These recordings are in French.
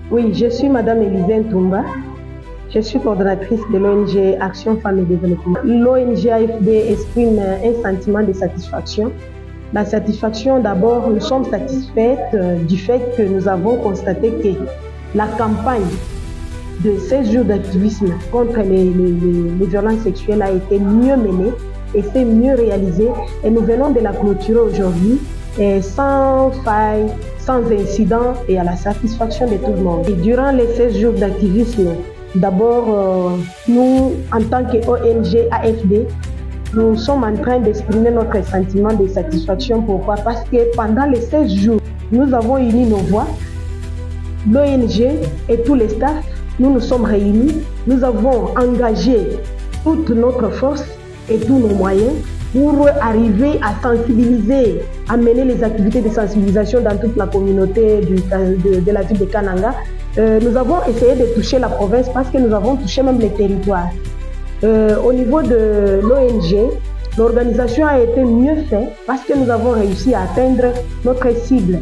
Oui, je suis Madame Élisée Ntumba. Je suis coordonnatrice de l'ONG Action Femmes et Développement. L'ONG AFD exprime un sentiment de satisfaction. La satisfaction, d'abord, nous sommes satisfaites du fait que nous avons constaté que la campagne de 16 jours d'activisme contre les violences sexuelles a été mieux menée et c'est mieux réalisé. Et nous venons de la clôturer aujourd'hui sans faille, sans incident et à la satisfaction de tout le monde. Et durant les 16 jours d'activisme, d'abord, nous, en tant qu'ONG AFD, nous sommes en train d'exprimer notre sentiment de satisfaction. Pourquoi? Parce que pendant les 16 jours, nous avons uni nos voix, l'ONG et tous les staffs, nous nous sommes réunis, nous avons engagé toute notre force et tous nos moyens pour arriver à sensibiliser, à mener les activités de sensibilisation dans toute la communauté de la ville de Kananga. Nous avons essayé de toucher la province parce que nous avons touché même les territoires. Au niveau de l'ONG, l'organisation a été mieux faite parce que nous avons réussi à atteindre notre cible.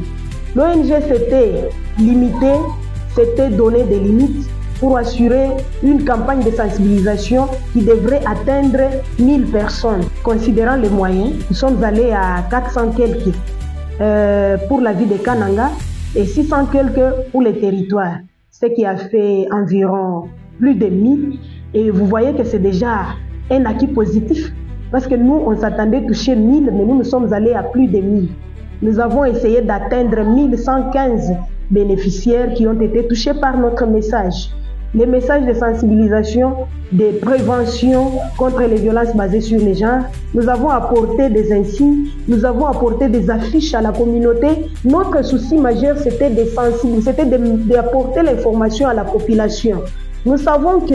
L'ONG s'était limitée, s'était donné des limites pour assurer une campagne de sensibilisation qui devrait atteindre 1000 personnes. Considérant les moyens, nous sommes allés à 400 quelques pour la ville de Kananga et 600 quelques pour les territoires, ce qui a fait environ plus de 1000. Et vous voyez que c'est déjà un acquis positif parce que nous, on s'attendait à toucher 1000, mais nous sommes allés à plus de 1000. Nous avons essayé d'atteindre 1115 bénéficiaires qui ont été touchés par notre message. Les messages de sensibilisation, de prévention contre les violences basées sur les genres. Nous avons apporté des insignes, nous avons apporté des affiches à la communauté. Notre souci majeur, c'était de sensibiliser, c'était d'apporter l'information à la population. Nous savons que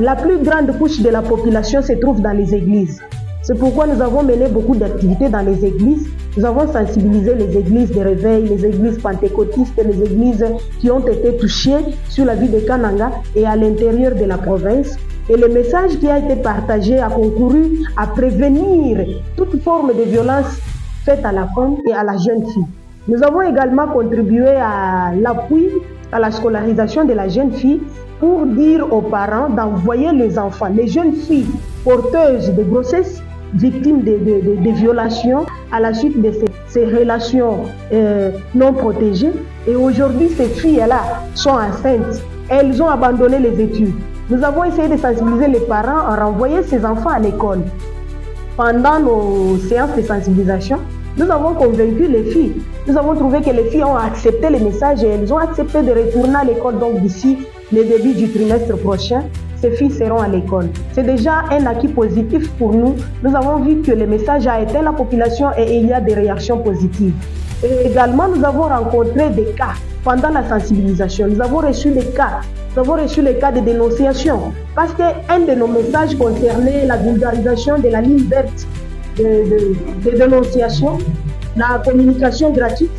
la plus grande couche de la population se trouve dans les églises. C'est pourquoi nous avons mené beaucoup d'activités dans les églises. Nous avons sensibilisé les églises de réveil, les églises pentecôtistes, les églises qui ont été touchées sur la ville de Kananga et à l'intérieur de la province. Et le message qui a été partagé a concouru à prévenir toute forme de violence faite à la femme et à la jeune fille. Nous avons également contribué à l'appui à la scolarisation de la jeune fille pour dire aux parents d'envoyer les enfants, les jeunes filles porteuses de grossesse, victimes de violations à la suite de ces relations non protégées. Et aujourd'hui, ces filles-là sont enceintes. Elles ont abandonné les études. Nous avons essayé de sensibiliser les parents en renvoyant ces enfants à l'école. Pendant nos séances de sensibilisation, nous avons convaincu les filles. Nous avons trouvé que les filles ont accepté les messages et elles ont accepté de retourner à l'école. Donc d'ici le début du trimestre prochain, ces filles seront à l'école. C'est déjà un acquis positif pour nous. Nous avons vu que le message a atteint la population et il y a des réactions positives. Et également, nous avons rencontré des cas pendant la sensibilisation. Nous avons reçu des cas. Nous avons reçu les cas de dénonciation parce qu'un de nos messages concernait la vulgarisation de la ligne verte de dénonciation, la communication gratuite.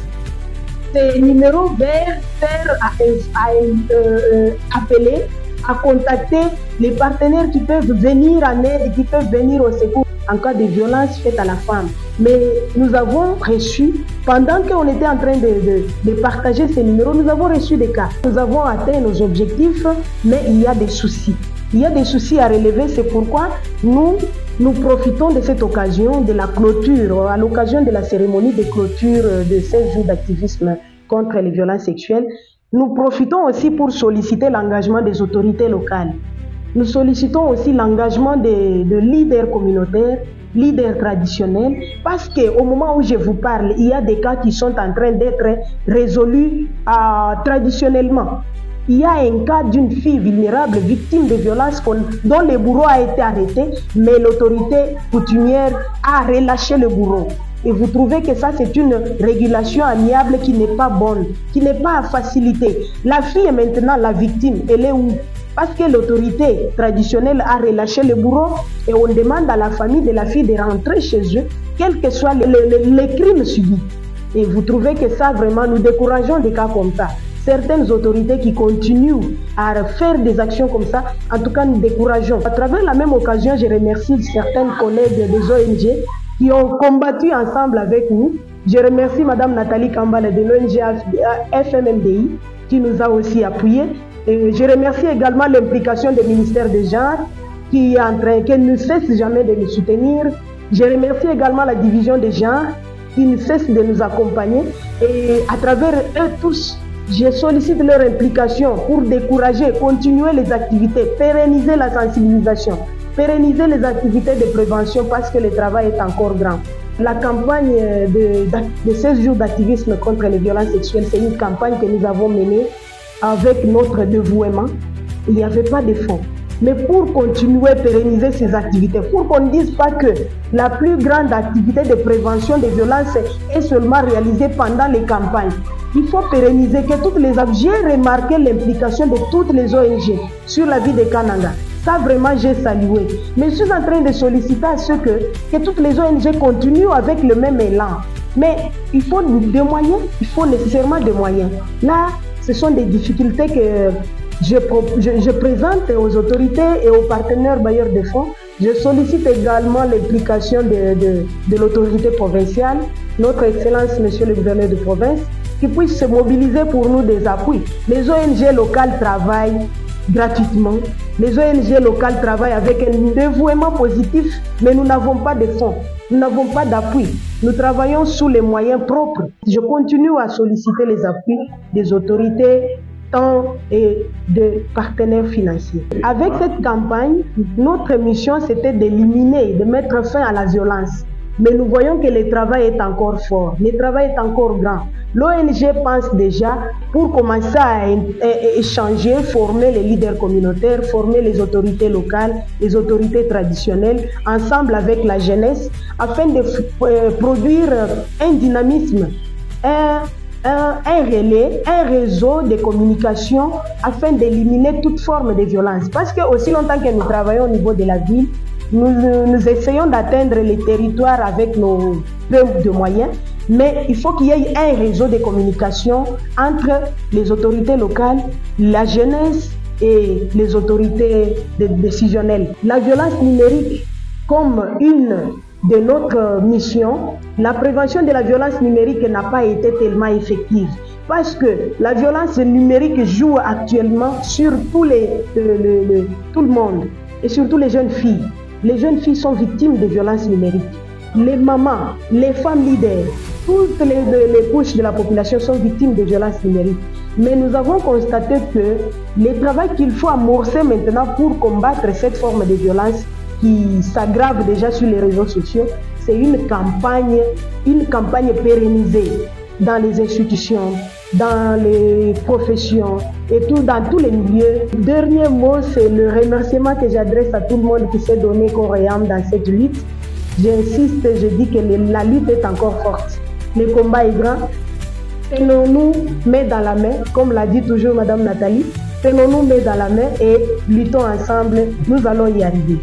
Ces numéros verts servent à appeler, à contacter les partenaires qui peuvent venir en aide, qui peuvent venir au secours en cas de violence faite à la femme. Mais nous avons reçu, pendant qu'on était en train de partager ces numéros, nous avons reçu des cas. Nous avons atteint nos objectifs, mais il y a des soucis. Il y a des soucis à relever, c'est pourquoi nous profitons de cette occasion de la clôture, à l'occasion de la cérémonie de clôture de 16 jours d'activisme contre les violences sexuelles. Nous profitons aussi pour solliciter l'engagement des autorités locales. Nous sollicitons aussi l'engagement de leaders communautaires, leaders traditionnels, parce qu'au moment où je vous parle, il y a des cas qui sont en train d'être résolus traditionnellement. Il y a un cas d'une fille vulnérable, victime de violences, dont le bourreau a été arrêté, mais l'autorité coutumière a relâché le bourreau. Et vous trouvez que ça, c'est une régulation amiable qui n'est pas bonne, qui n'est pas à faciliter. La fille est maintenant la victime, elle est où? Parce que l'autorité traditionnelle a relâché le bourreau et on demande à la famille de la fille de rentrer chez eux, quels que soient les crimes subis. Et vous trouvez que ça, vraiment, nous décourageons des cas comme ça. Certaines autorités qui continuent à faire des actions comme ça, en tout cas, nous décourageons. À travers la même occasion, je remercie certaines collègues des ONG qui ont combattu ensemble avec nous. Je remercie Madame Nathalie Kambale de l'ONG FMMDI qui nous a aussi appuyés. Et je remercie également l'implication du ministère des Genres qui ne cesse jamais de nous soutenir. Je remercie également la division des genres qui ne cesse de nous accompagner. Et à travers eux tous, je sollicite leur implication pour décourager, continuer les activités, pérenniser la sensibilisation, pérenniser les activités de prévention parce que le travail est encore grand. La campagne de 16 jours d'activisme contre les violences sexuelles, c'est une campagne que nous avons menée avec notre dévouement. Il n'y avait pas de fonds. Mais pour continuer à pérenniser ces activités, pour qu'on ne dise pas que la plus grande activité de prévention des violences est seulement réalisée pendant les campagnes, il faut pérenniser que toutes les ONG. J'ai remarqué l'implication de toutes les ONG sur la vie de Kananga. Ça vraiment j'ai salué. Mais je suis en train de solliciter à ce que toutes les ONG continuent avec le même élan. Mais il faut des moyens, il faut nécessairement des moyens. Là, ce sont des difficultés que je présente aux autorités et aux partenaires bailleurs de fonds. Je sollicite également l'implication de l'autorité provinciale, notre Excellence, Monsieur le gouverneur de province, qui puisse se mobiliser pour nous des appuis. Les ONG locales travaillent gratuitement. Les ONG locales travaillent avec un dévouement positif, mais nous n'avons pas de fonds, nous n'avons pas d'appui. Nous travaillons sous les moyens propres. Je continue à solliciter les appuis des autorités et de partenaires financiers. Avec cette campagne, notre mission c'était d'éliminer, de mettre fin à la violence. Mais nous voyons que le travail est encore fort, le travail est encore grand. L'ONG pense déjà pour commencer à échanger, former les leaders communautaires, former les autorités locales, les autorités traditionnelles, ensemble avec la jeunesse, afin de produire un dynamisme, un relais, un réseau de communication afin d'éliminer toute forme de violence. Parce que aussi longtemps que nous travaillons au niveau de la ville, nous essayons d'atteindre les territoires avec nos peu de moyens, mais il faut qu'il y ait un réseau de communication entre les autorités locales, la jeunesse et les autorités décisionnelles. La violence numérique comme une de notre mission, la prévention de la violence numérique n'a pas été tellement effective parce que la violence numérique joue actuellement sur tout le monde et surtout les jeunes filles. Les jeunes filles sont victimes de violences numériques. Les mamans, les femmes leaders, toutes les couches de la population sont victimes de violences numériques. Mais nous avons constaté que le travail qu'il faut amorcer maintenant pour combattre cette forme de violence qui s'aggrave déjà sur les réseaux sociaux, c'est une campagne pérennisée dans les institutions, dans les professions et dans tous les milieux. Dernier mot, c'est le remerciement que j'adresse à tout le monde qui s'est donné corps et âme dans cette lutte. J'insiste, je dis que la lutte est encore forte. Le combat est grand. Tenons-nous main dans la main, comme l'a dit toujours Madame Nathalie. Tenons-nous main dans la main et luttons ensemble, nous allons y arriver.